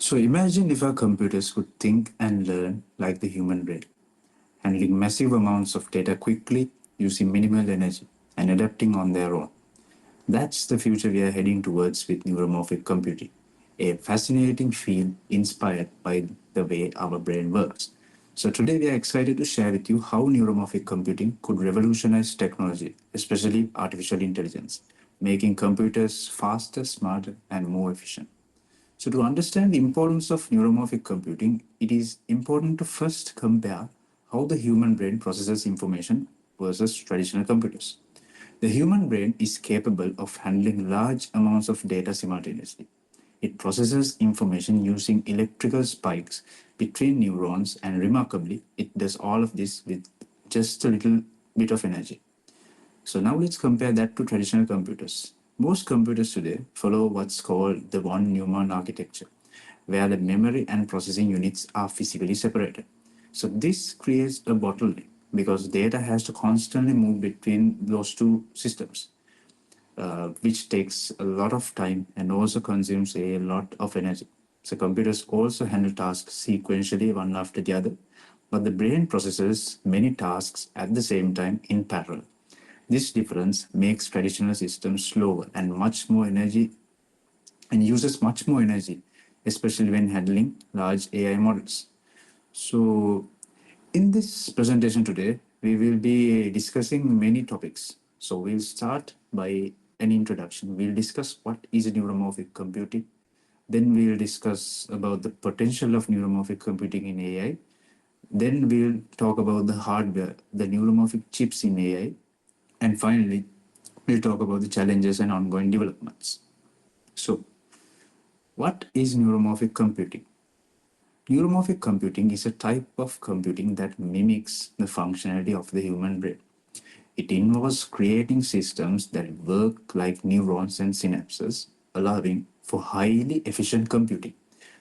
So imagine if our computers could think and learn like the human brain, handling massive amounts of data quickly, using minimal energy, and adapting on their own. That's the future we are heading towards with neuromorphic computing, a fascinating field inspired by the way our brain works. So today we are excited to share with you how neuromorphic computing could revolutionize technology, especially artificial intelligence, making computers faster, smarter, and more efficient. So, to understand the importance of neuromorphic computing, it is important to first compare how the human brain processes information versus traditional computers. The human brain is capable of handling large amounts of data simultaneously. It processes information using electrical spikes between neurons, and remarkably, it does all of this with just a little bit of energy. So now let's compare that to traditional computers. Most computers today follow what's called the von Neumann architecture, where the memory and processing units are physically separated. So this creates a bottleneck because data has to constantly move between those two systems, which takes a lot of time and also consumes a lot of energy. So computers also handle tasks sequentially one after the other, but the brain processes many tasks at the same time in parallel. This difference makes traditional systems slower and much more energy and uses much more energy, especially when handling large AI models. So, in this presentation today, we will be discussing many topics. So, we'll start by an introduction. We'll discuss what is neuromorphic computing. Then we'll discuss about the potential of neuromorphic computing in AI. Then we'll talk about the hardware, the neuromorphic chips in AI. And finally, we'll talk about the challenges and ongoing developments. So, what is neuromorphic computing? Neuromorphic computing is a type of computing that mimics the functionality of the human brain. It involves creating systems that work like neurons and synapses, allowing for highly efficient computing.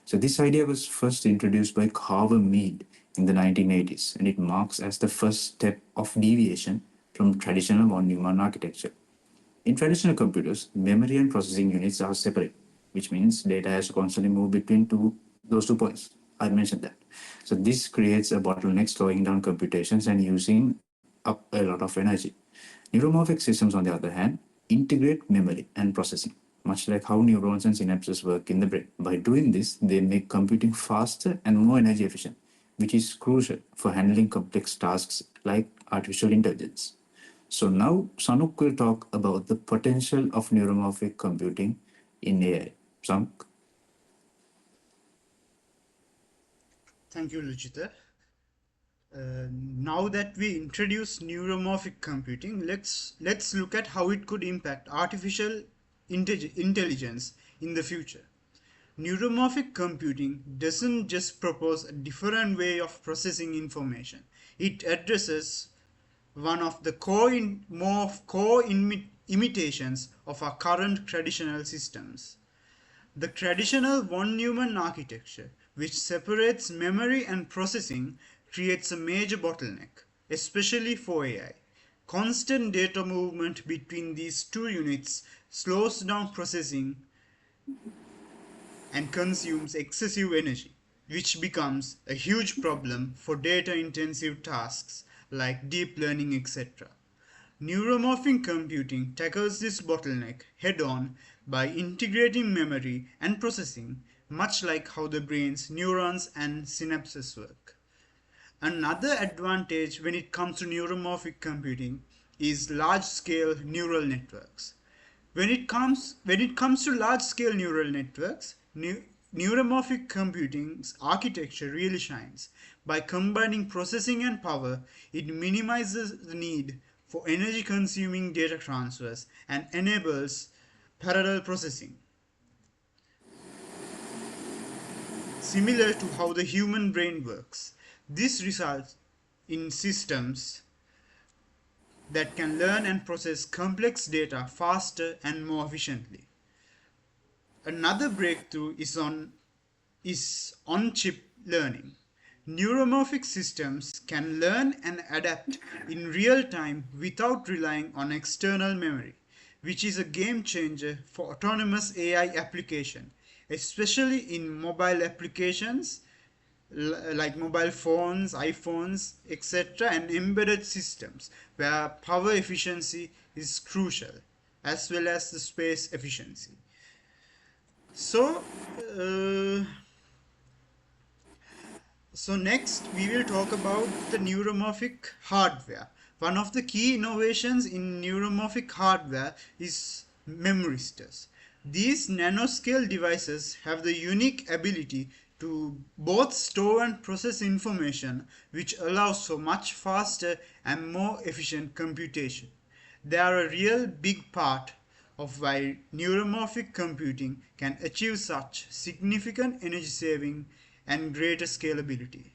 So this idea was first introduced by Carver Mead in the 1980s, and it marks as the first step of deviation from traditional von Neumann architecture. In traditional computers, memory and processing units are separate, which means data has to constantly move between those 2 points. I mentioned that. So this creates a bottleneck, slowing down computations and using up a lot of energy. Neuromorphic systems, on the other hand, integrate memory and processing, much like how neurons and synapses work in the brain. By doing this, they make computing faster and more energy efficient, which is crucial for handling complex tasks like artificial intelligence. So now Sanuk will talk about the potential of neuromorphic computing in AI. Sanuk? Thank you, Luchitha. Now that we introduce neuromorphic computing, let's look at how it could impact artificial intelligence in the future. Neuromorphic computing doesn't just propose a different way of processing information. It addresses one of the imitations of our current traditional systems. The traditional von Neumann architecture, which separates memory and processing, creates a major bottleneck, especially for AI. Constant data movement between these two units slows down processing and consumes excessive energy, which becomes a huge problem for data intensive tasks like deep learning, etc. Neuromorphic computing tackles this bottleneck head on by integrating memory and processing, much like how the brain's neurons and synapses work. Another advantage when it comes to neuromorphic computing is large scale neural networks. When it comes to large scale neural networks, neuromorphic computing's architecture really shines. By combining processing and power, it minimizes the need for energy consuming data transfers and enables parallel processing, similar to how the human brain works. This results in systems that can learn and process complex data faster and more efficiently. Another breakthrough is on chip learning. Neuromorphic systems can learn and adapt in real time without relying on external memory, which is a game changer for autonomous AI application. especially in mobile applications like mobile phones, iPhones, etc., and embedded systems where power efficiency is crucial as well as the space efficiency. So, uh, So next we will talk about the neuromorphic hardware. One of the key innovations in neuromorphic hardware is memristors. These nanoscale devices have the unique ability to both store and process information, which allows for much faster and more efficient computation. They are a real big part of why neuromorphic computing can achieve such significant energy saving and greater scalability.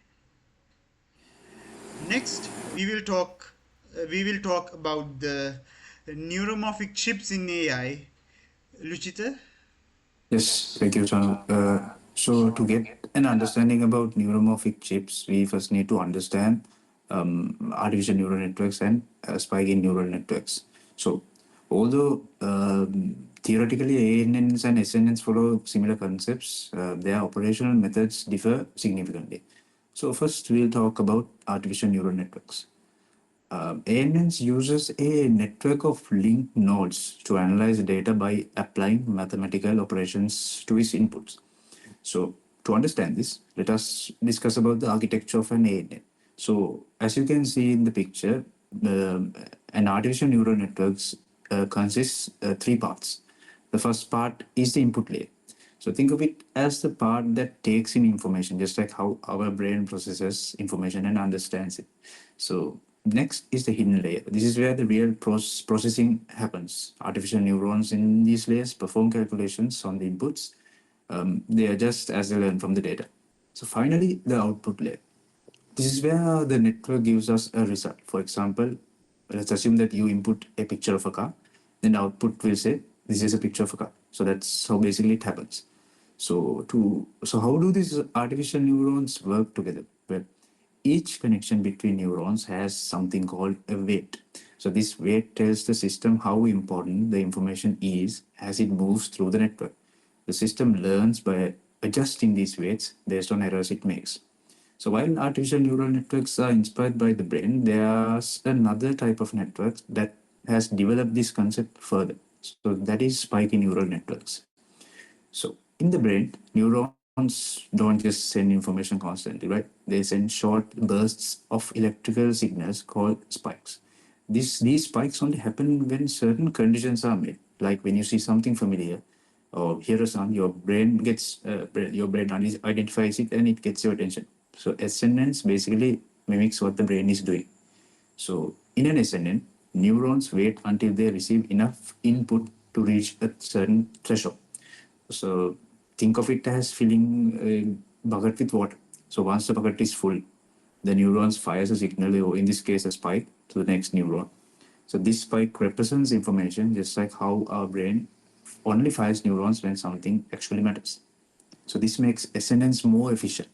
Next, we will talk about the neuromorphic chips in AI. Luchitha? Yes, thank you, Sanuk. So to get an understanding about neuromorphic chips, we first need to understand artificial neural networks and spiking neural networks. So although theoretically ANNs and SNNs follow similar concepts, their operational methods differ significantly. So first we'll talk about artificial neural networks. ANNs uses a network of linked nodes to analyze data by applying mathematical operations to its inputs. So to understand this, let us discuss about the architecture of an ANN. So as you can see in the picture, an artificial neural networks consists three parts. The first part is the input layer. So think of it as the part that takes in information, just like how our brain processes information and understands it. So next is the hidden layer. This is where the real processing happens. Artificial neurons in these layers perform calculations on the inputs. They adjust as they learn from the data. So finally, the output layer. This is where the network gives us a result. For example, let's assume that you input a picture of a car, then the output will say, this is a picture of a car. So that's how basically it happens. So how do these artificial neurons work together? Well, each connection between neurons has something called a weight. So this weight tells the system how important the information is as it moves through the network. The system learns by adjusting these weights based on errors it makes. So while artificial neural networks are inspired by the brain, there's another type of network that has developed this concept further. So that is spiky neural networks. So in the brain, neurons don't just send information constantly, right? They send short bursts of electrical signals called spikes. These spikes only happen when certain conditions are met, like when you see something familiar or hear a sound, your brain identifies it and it gets your attention. So SNNs basically mimics what the brain is doing. So in an SNN, neurons wait until they receive enough input to reach a certain threshold. So think of it as filling a bucket with water. So once the bucket is full, the neurons fires a signal, or in this case a spike, to the next neuron. So this spike represents information, just like how our brain only fires neurons when something actually matters. So this makes SNNs more efficient.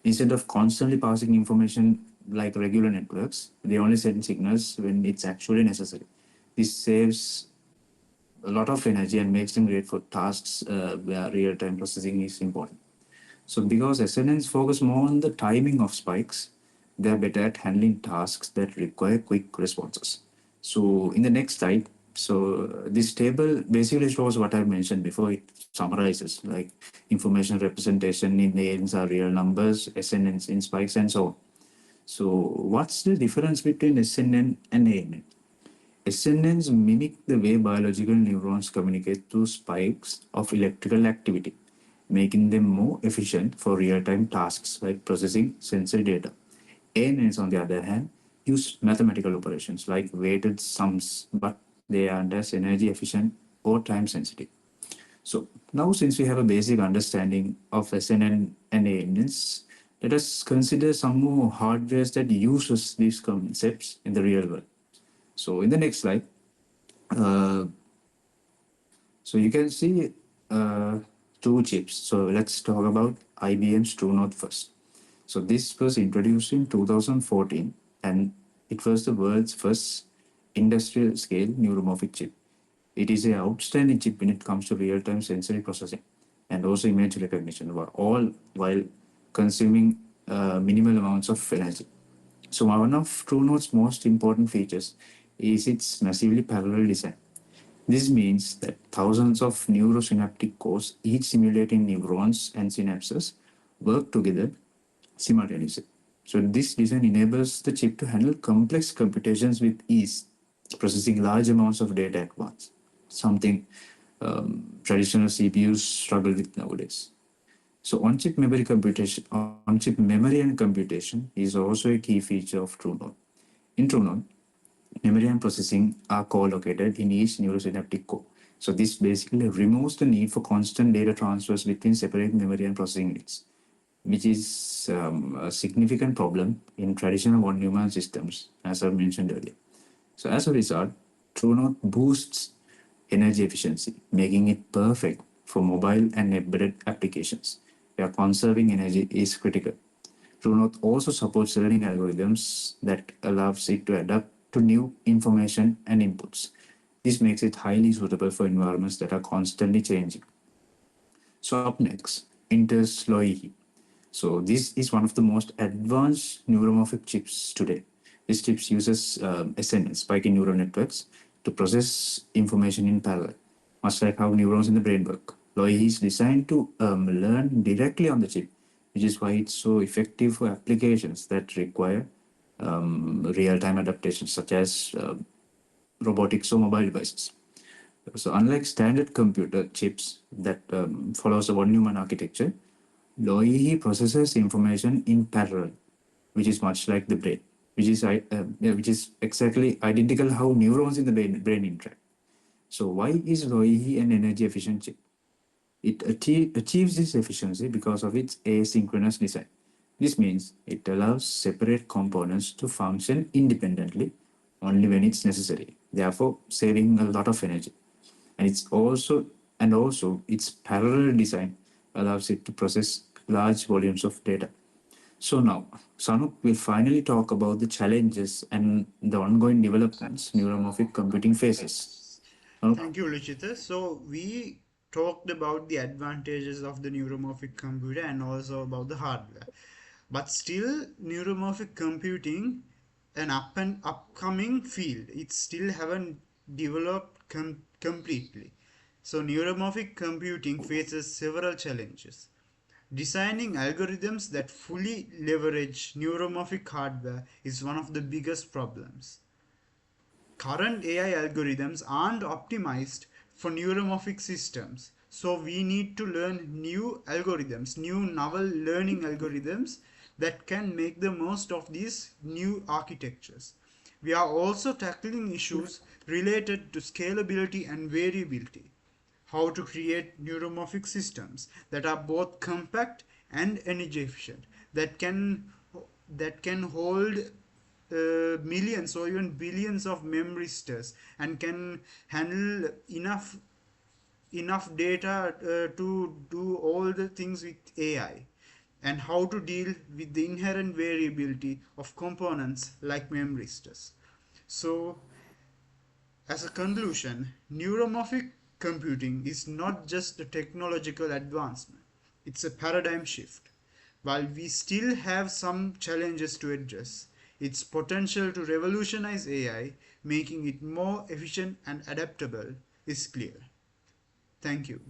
Instead of constantly passing information like regular networks, they only send signals when it's actually necessary. This saves a lot of energy and makes them great for tasks where real-time processing is important. So because SNNs focus more on the timing of spikes, they're better at handling tasks that require quick responses. So in the next slide, this table basically shows what I mentioned before. It summarizes like information representation in names are real numbers, SNNs in spikes, and so on. So what's the difference between SNN and ANN? SNNs mimic the way biological neurons communicate through spikes of electrical activity, making them more efficient for real-time tasks like processing sensory data. ANNs, on the other hand, use mathematical operations like weighted sums, but they are less energy efficient or time sensitive. So now, since we have a basic understanding of SNN and ANNs, let us consider some more hardwares that uses these concepts in the real world. So in the next slide, uh, so you can see two chips. So let's talk about IBM's TrueNote first. So this was introduced in 2014, and it was the world's first industrial scale neuromorphic chip. It is an outstanding chip when it comes to real-time sensory processing. and also image recognition, all while consuming minimal amounts of energy. So one of TrueNote's most important features is its massively parallel design. This means that thousands of neurosynaptic cores, each simulating neurons and synapses, work together simultaneously. So this design enables the chip to handle complex computations with ease, processing large amounts of data at once, something traditional CPUs struggle with nowadays. So on-chip memory and computation is also a key feature of TrueNode. In TrueNode, memory and processing are co-located in each neurosynaptic core. So this basically removes the need for constant data transfers between separate memory and processing units, which is a significant problem in traditional von-Neumann systems, as I mentioned earlier. So as a result, TrueNode boosts energy efficiency, making it perfect for mobile and embedded applications, where conserving energy is critical. TrueNode also supports learning algorithms that allows it to adapt to new information and inputs. This makes it highly suitable for environments that are constantly changing. So up next, Intel's Loihi. So this is one of the most advanced neuromorphic chips today. This chip uses SNS, spiking neural networks, to process information in parallel, much like how neurons in the brain work. Loihi is designed to learn directly on the chip, which is why it's so effective for applications that require real-time adaptations, such as robotics or mobile devices. So unlike standard computer chips that follows a von-Neumann architecture, Loihi processes information in parallel, which is much like the brain, which is exactly identical how neurons in the brain interact. So why is Loihi an energy efficient chip? It achieves this efficiency because of its asynchronous design. This means it allows separate components to function independently only when it's necessary, therefore saving a lot of energy. And also its parallel design allows it to process large volumes of data. So now, Sanuk will finally talk about the challenges and the ongoing developments neuromorphic computing faces. Sanuk? Thank you, Luchitha. So we talked about the advantages of the neuromorphic computer and also about the hardware. But still, neuromorphic computing, an up and upcoming field, it still haven't developed completely. So neuromorphic computing faces several challenges. Designing algorithms that fully leverage neuromorphic hardware is one of the biggest problems. Current AI algorithms aren't optimized for neuromorphic systems. So we need to learn new algorithms, new novel learning algorithms that can make the most of these new architectures. We are also tackling issues related to scalability and variability. How to create neuromorphic systems that are both compact and energy efficient, that can hold millions or even billions of memory stores and can handle enough data to do all the things with AI, and how to deal with the inherent variability of components like memory stores. So as a conclusion, neuromorphic computing is not just a technological advancement, it's a paradigm shift. While we still have some challenges to address, its potential to revolutionize AI, making it more efficient and adaptable, is clear. Thank you.